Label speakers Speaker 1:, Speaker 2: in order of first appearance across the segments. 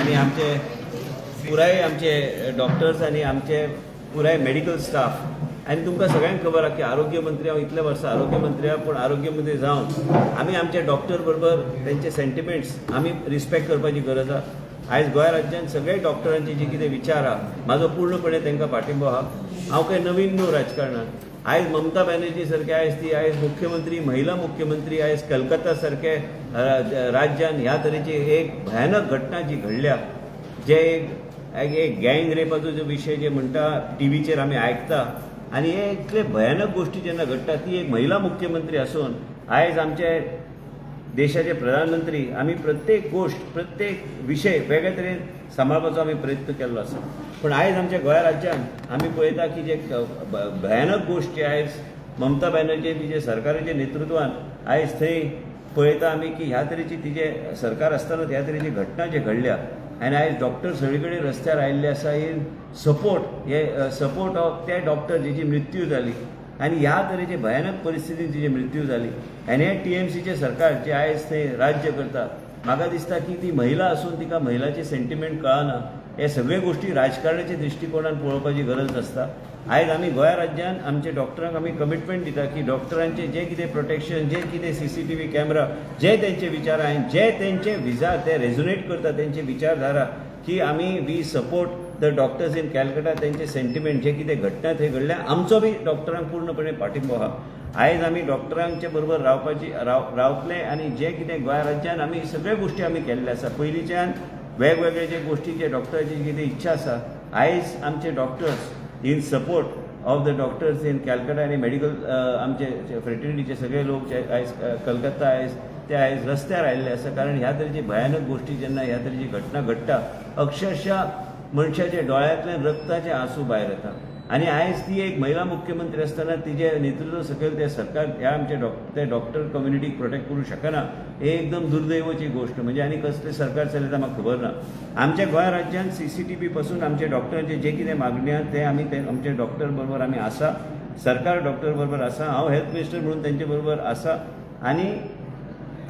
Speaker 1: आणि आमचे पुराय आमचे डॉक्टर्स आणि आमचे पुराय मेडिकल स्टाफ आणि तुमकां सगळ्यांक खबर आहा की आरोग्य मंत्री हांव इतले वर्सां आरोग्य मंत्री आहा, पूण आरोग्य मंत्री जावन आमी आमचे डॉक्टर बरोबर तेंचे सेंटिमेंट्स आमी रिस्पेक्ट करपाची गरज आहा. आयज गोंय राज्यात सगळे डॉक्टरांचे जे कितें विचार आहा म्हाजो पूर्णपणे तांकां पाठिंबो आहा. हांव काही नवीन न्हू राजकारणात. आयज ममता बॅनर्जी सारखे आयज ती आयज मुख्यमंत्री महिला मुख्यमंत्री आयज कलकत्ता सारखे राज्यान ह्या तरेची एक भयानक घटना जी घडल्या, जे एक गँग रेपाचो जो विशय जे म्हणटा टीव्हीचेर आमी आयकता आणि हे इतले भयानक गोष्टी जेन्ना घडटा ती एक महिला मुख्यमंत्री आसून आयज आमचे देशाचे प्रधानमंत्री आमी प्रत्येक गोष्ट प्रत्येक विषय वेगळे तरेन सांबाळपाचो आमी प्रयत्न केल्लो आसा. पण आयज आमच्या गोंय राज्यात आमी पळयता की जे भयानक गोश्ट जे आयज ममता बॅनर्जी तिचे सरकाराच्या नेतृत्वान आयज थंय पळयता आमी की ह्या तरेची तिचे सरकार आसतना ह्या तरेची घटना जे घडल्या आनी आयज डॉक्टर सगळे कडेन रस्त्यार आयिल्ले आसा इन सपोर्ट ऑफ ते डॉक्टर जेची मृत्यू जाली आनी ह्या तरेचे भयानक परिस्थितीन तिची मृत्यू जाली आनी हे टीएमसीचे सरकार जे आयज थंय राज्य करता म्हाका दिसता की ती महिला आसून तिका महिलाचे सेंटिमेंट कळना. हे सगळे गोष्टी राजकारणाच्या दृश्टिकोनान पळोवपाची गरज आसता. आयज आमी गोंय राज्यात आमच्या डॉक्टरांक आमी कमिटमेंट दिता की डॉक्टरांचे जे कितें प्रोटेक्शन जे कितें CCTV कॅमेरा जे तेंचे विचार आहात जे तेंचे विचार ते रेझोनेट करता तेंचे विचारधारा की आमी we support the doctors in Calcutta तेंचे सेंटिमेंट जे कितें घटना थंय घडल्या आमचो बी डॉक्टरांक पूर्णपणे पाठिंबो आहा. आयज आमी डॉक्टरांचे बरोबर रावतले आनी जे कितें गोंय राज्यात आमी सगळे गोष्टी आमी केल्ले आसा. पयलींच्यान वेगवेगळे जे गोष्टीचे डॉक्टराची कितें इच्छा आसा आयज आमचे doctors in support of the doctors in Calcutta आनी मेडिकल आमचे फ्रेटर्निटीचे सगळे लोक जे आयज कलकत्ता आयज ते आयज रस्त्यार आयिल्ले आसा. कारण ह्या तरेची भयानक गोष्टी जेन्ना ह्या तरेची घटना घडटा अक्षरशः मनशाच्या डोळ्यांतल्यान रक्ताचे आंसू भायर येता. आनी आयज ती एक महिला मुख्यमंत्री आसतना तिचे नेतृत्व सकयल ते सरकार ह्या आमचे ते डॉक्टर कम्युनिटीक प्रोटेक्ट करूं शकना हे एकदम दुर्दैवाची गोष्ट. म्हणजे आनी कसले सरकार चलयता म्हाका खबर ना. आमच्या गोंय राज्यात CCTV पासून आमचे डॉक्टरांचे जे कितें मागणी आहा ते आमी आमचे डॉक्टर बरोबर आमी आसा. सरकार डॉक्टर बरोबर आसा. हांव हेल्थ मिनिस्टर म्हणून तेंचे बरोबर आसा. आनी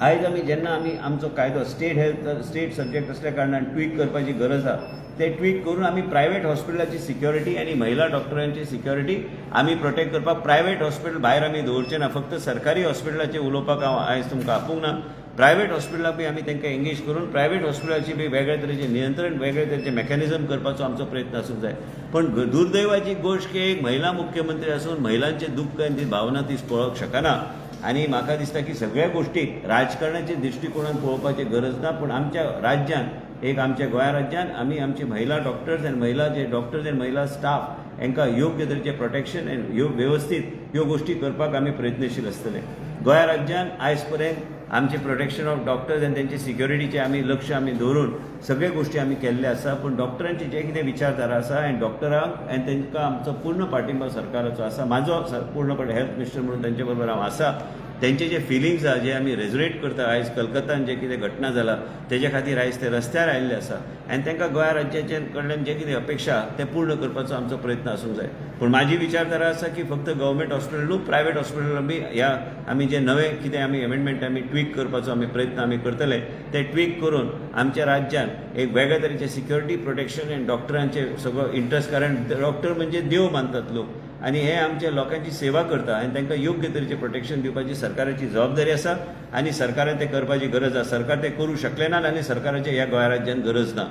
Speaker 1: आयज आमी जेन्ना आमी आमचो कायदो स्टेट सब्जेक्ट असल्या कारणान ट्वीक करपाची गरज आहा ते ट्वीक करून आमी प्रायवेट हॉस्पिटलाची सिक्युरिटी आनी महिला डॉक्टरांची सिक्युरिटी आमी प्रोटेक्ट करपाक प्रायवेट हॉस्पिटल भायर आमी दवरचे ना. फक्त सरकारी हॉस्पिटलाचे उलोवपाक हांव आयज तुमकां आपूंक ना. प्रायवेट हॉस्पिटलाक बी आमी तांकां एंगेज करून प्रायवेट हॉस्पिटलाची बी वेगळे तरेचे नियंत्रण वेगळे तरेचे मेकॅनिझम करपाचो आमचो प्रयत्न आसूंक जाय. पण दुर्दैवाची गोश्ट की एक महिला मुख्यमंत्री आसून महिलांचे दुख्ख आनी ती भावना ती पळोवंक शकना. आनी म्हाका दिसता की सगळ्या गोष्टीक राजकारणाच्या दृश्टिकोनान पळोवपाची गरज ना. पूण आमच्या राज्यात एक आमच्या गोंय राज्यात आमी आमचे महिला डॉक्टर्स आनी महिला स्टाफ हांकां योग्य तरेचे प्रोटेक्शन आनी वेवस्थीत ह्यो गोष्टी करपाक आमी प्रयत्नशील आसतले. गोंय राज्यात आयज पर्यंत आमचे प्रोटेक्शन ऑफ डॉक्टर्स आनी तेंचे सिक्युरिटीचे आमी लक्ष आमी दवरून सगळे गोष्टी आमी केल्ले आसा. पूण डॉक्टरांचे जे कितें विचारधारा आसा आनी डॉक्टरांक आनी तांकां आमचो पूर्ण पाठिंबो सरकाराचो आसा. म्हाजो पूर्णपणे हेल्थ मिनिस्टर म्हणून तांचे बरोबर हांव आसा. तेंचे जे फिलिंग्स आहा जे आमी रेझोनेट करता आयज कलकत्तान जे कितें घटना जाला तेजे खातीर आयज ते रस्त्यार आयिल्ले आसा आनी तांकां गोंय राज्याचे कडल्यान जे कितें अपेक्षा ते पूर्ण करपाचो आमचो प्रयत्न आसूंक जाय. पूण म्हाजी विचारधारा आसा की फक्त गव्हर्मेंट हॉस्पिटल न्हू प्रायवेट हॉस्पिटलां बी ह्या आमी जे नवे कितें आमी एमेंडमेंट आमी ट्वीक करपाचो आमी प्रयत्न आमी करतले ते ट्वीक करून आमच्या राज्यात एक वेगळे तरेचे सिक्युरिटी प्रोटेक्शन आनी डॉक्टरांचे सगळो इंट्रस्ट. कारण डॉक्टर म्हणजे देव मानतात लोक आनी हे आमच्या लोकांची सेवा करता आनी तांकां योग्य तरेचे प्रोटेक्शन दिवपाची सरकाराची जबाबदारी आसा आनी सरकारान ते करपाची गरज आसा. सरकार ते करूं शकले ना आनी सरकाराची ह्या गोंय राज्यात गरज ना.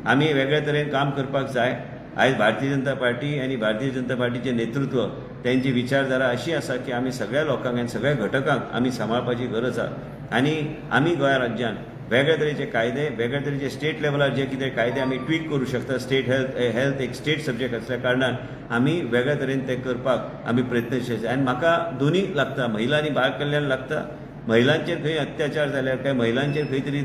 Speaker 1: आमी वेगळे तरेन काम करपाक जाय. आयज भारतीय जनता पार्टी आनी भारतीय जनता पार्टीचे नेतृत्व त्यांची विचारधारा अशी आसा की आमी सगळ्या लोकांक आनी सगळ्या घटकांक आमी सांबाळपाची गरज आहा. आनी आमी गोंय राज्यात वेगळे तरेचे कायदे वेगळे तरेचे स्टेट लेवलार जे कितें कायदे आमी ट्वीक करूं शकता. स्टेट हेल्थ एक स्टेट सब्जेक्ट आसल्या कारणान आमी वेगळे तरेन ते करपाक आमी प्रयत्नशील. आनी म्हाका दोनूय लागता. महिला आनी बाळ कल्याण लागता. महिलांचेर खंय अत्याचार जाल्यार काय महिलांचेर खंय तरी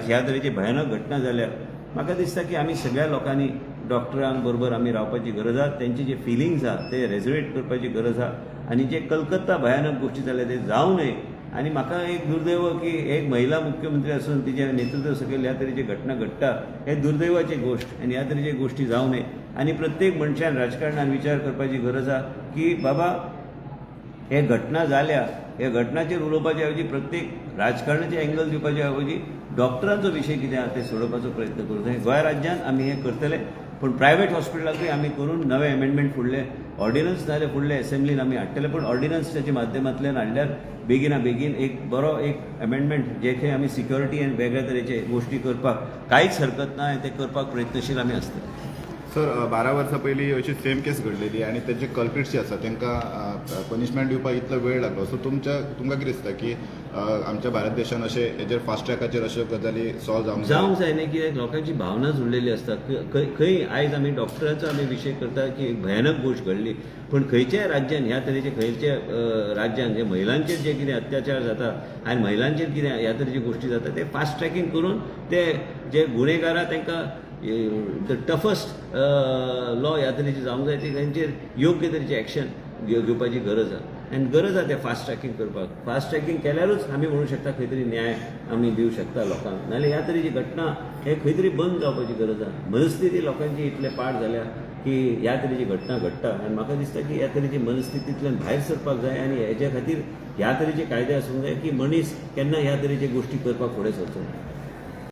Speaker 1: ह्या तरेची भयानक घटना जाल्यार म्हाका दिसता की आमी सगळ्या लोकांनी डॉक्टरांक बरोबर आमी रावपाची गरज आहा. तेंचे जे फिलिंग्स आहा ते रेझोनेट करपाची गरज आहा. आनी जे कलकत्ता भयानक गोष्टी जाल्या ते जावं नये. आनी म्हाका एक दुर्दैव की एक महिला मुख्यमंत्री आसून तिच्या नेतृत्व सकयल ह्या तरेची घटना घडटा हे दुर्दैवाची गोष्ट आनी ह्या तरेची गोष्टी जावं नये. आनी प्रत्येक मनशान राजकारणान विचार करपाची गरज आहा की बाबा हे घटना जाल्या हे घटनाचेर उलोवपाचे ऐवजी प्रत्येक राजकारणाचे एंगल दिवपाच्या ऐवजी डॉक्टरांचो विशय कितें आहा ते सोडोवपाचो प्रयत्न करूं जाय. गोंय राज्यात आमी हे करतले, पूण प्रायव्हेट हॉस्पिटलाकूय आमी करून नवे अमेंडमेंट फुडले ऑर्डिनन्स नाजाल्यार फुडले असेंब्लीन आमी हाडटले. पण ऑर्डिनन्सच्या माध्यमांतल्यान हाडल्यार बेगिना बेगीन एक बरो एक अमेंडमेंट जे खंय आमी सिक्युरिटी आनी वेगळ्या तरेचे गोश्टी करपाक कांयच हरकत ना, ते करपाक प्रयत्नशील आमी आसतले.
Speaker 2: सर 12 वर्सां पयलीं अशी सेम केस घडलेली आनी तेजे कल्प्रिट्स जे आसा तांकां पनिशमेंट दिवपाक इतलो वेळ लागलो. सो तुमकां कितें दिसता की आमच्या भारत देशान अशे हेजेर फास्ट ट्रॅकाचेर अश्यो गजाली सॉल्व
Speaker 1: जावंक जाय न्ही, कित्याक लोकांची भावना जुळलेली आसता. खंय आयज आमी डॉक्टरांचो आमी विशय करता की एक भयानक गोश्ट घडली, पण खंयच्याय राज्यान ह्या तरेचे खंयच्या राज्यान जे महिलांचेर जे कितें अत्याचार जाता आनी महिलांचेर कितें ह्या तरेचे गोश्टी जाता ते फास्ट ट्रॅकिंग करून ते जे गुन्हेगार आहा तांकां द टफस्ट लॉ ह्या तरेची जावंक जाय, ती तांचेर योग्य तरेची एक्शन घेवपाची गरज आहा. आनी गरज आहा ते फास्ट ट्रॅकिंग करपाक. फास्ट ट्रॅकिंग केल्यारूच आमी म्हणूं शकता खंय तरी न्याय आमी दिवं शकता लोकांक. नाजाल्यार ह्या तरेची घटना हे खंय तरी बंद जावपाची गरज आहा. मनस्थिती लोकांची इतले पाड जाल्या की ह्या तरेची घटना घडटा, आनी म्हाका दिसता की ह्या तरेची मनस्थितींतल्यान भायर सरपाक जाय आनी हेच्या खातीर ह्या तरेचे कायदे आसूंक जाय की मनीस केन्ना ह्या तरेचे गोश्टी करपाक फुडें सरचो ना.